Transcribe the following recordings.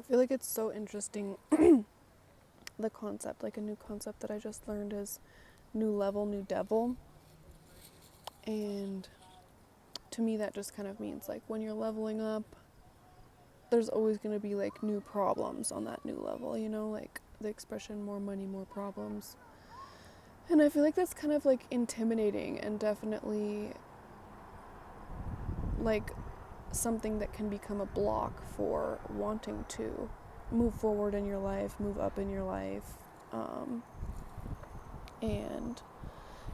feel like it's so interesting. The concept, like a new concept that I just learned is new level, new devil. And to me, that just kind of means like when you're leveling up, there's always going to be like new problems on that new level, you know, like the expression more money, more problems. And I feel like that's kind of like intimidating and definitely like something that can become a block for wanting to move forward in your life, move up in your life. And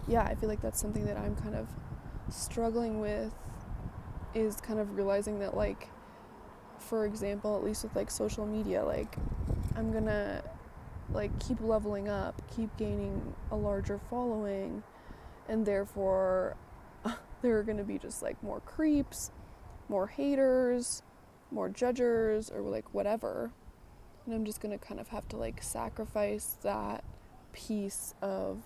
yeah, I feel like that's something that I'm kind of struggling with, is kind of realizing that, like, for example, at least with like social media, like I'm gonna like keep leveling up, keep gaining a larger following, and therefore there are gonna be just like more creeps, more haters, more judgers, or like whatever. And I'm just gonna kind of have to like sacrifice that piece of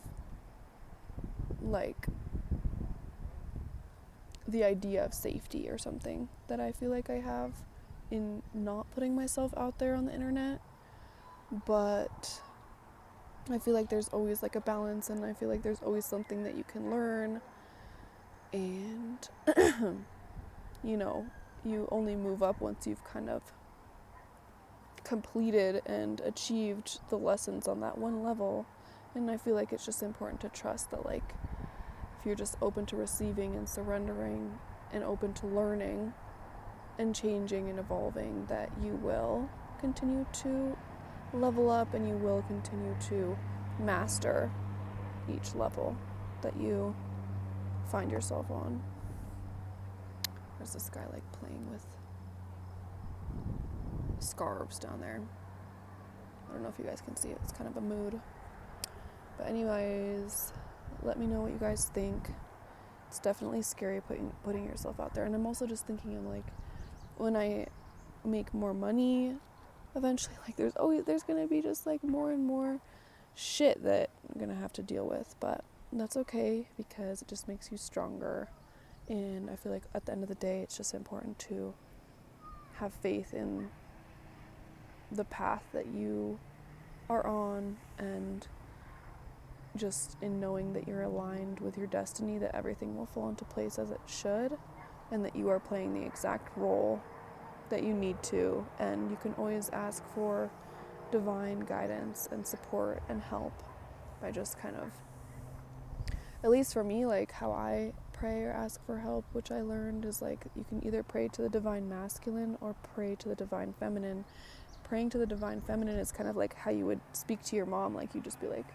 like the idea of safety or something that I feel like I have in not putting myself out there on the internet. But I feel like there's always like a balance, and I feel like there's always something that you can learn. And you know, you only move up once you've kind of completed and achieved the lessons on that one level. And I feel like it's just important to trust that, like, if you're just open to receiving and surrendering and open to learning and changing and evolving, that you will continue to level up and you will continue to master each level that you find yourself on. There's this guy like playing with scarves down there. I don't know if you guys can see it. It's kind of a mood. But anyways, let me know what you guys think. It's definitely scary putting yourself out there. And I'm also just thinking, I'm like, when I make more money eventually, like there's gonna be just like more and more shit that I'm gonna have to deal with. But that's okay, because it just makes you stronger. And I feel like at the end of the day, it's just important to have faith in the path that you are on, and just in knowing that you're aligned with your destiny, that everything will fall into place as it should, and that you are playing the exact role that you need to. And you can always ask for divine guidance and support and help by just kind of, at least for me, like how I pray or ask for help, which I learned is like you can either pray to the divine masculine or pray to the divine feminine. Praying to the divine feminine is kind of like how you would speak to your mom. Like you just be like,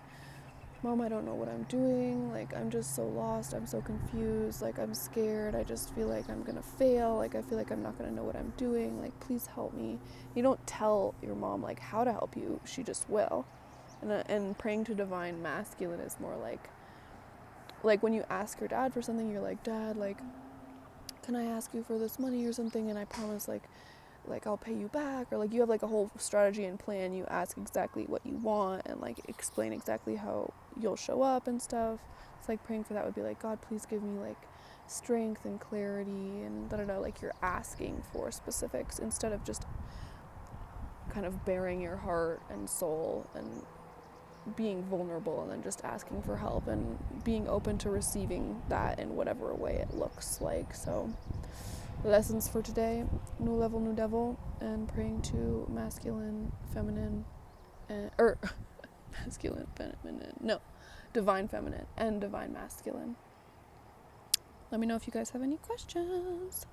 Mom, I don't know what I'm doing. Like, I'm just so lost. I'm so confused. Like, I'm scared. I just feel like I'm gonna fail. Like, I feel like I'm not gonna know what I'm doing. Like, please help me. You don't tell your mom like how to help you. She just will. And praying to divine masculine is more like when you ask your dad for something, you're like, Dad, like, can I ask you for this money or something? And I promise, like I'll pay you back. Or like you have like a whole strategy and plan. You ask exactly what you want and like explain exactly how you'll show up and stuff. It's like praying for that would be like, God, please give me like strength and clarity and da-da-da. Like you're asking for specifics instead of just kind of bearing your heart and soul and being vulnerable, and then just asking for help and being open to receiving that in whatever way it looks like. So lessons for today: new level, new devil, and praying to masculine, feminine, or masculine, feminine, no, divine feminine and divine masculine. Let me know if you guys have any questions.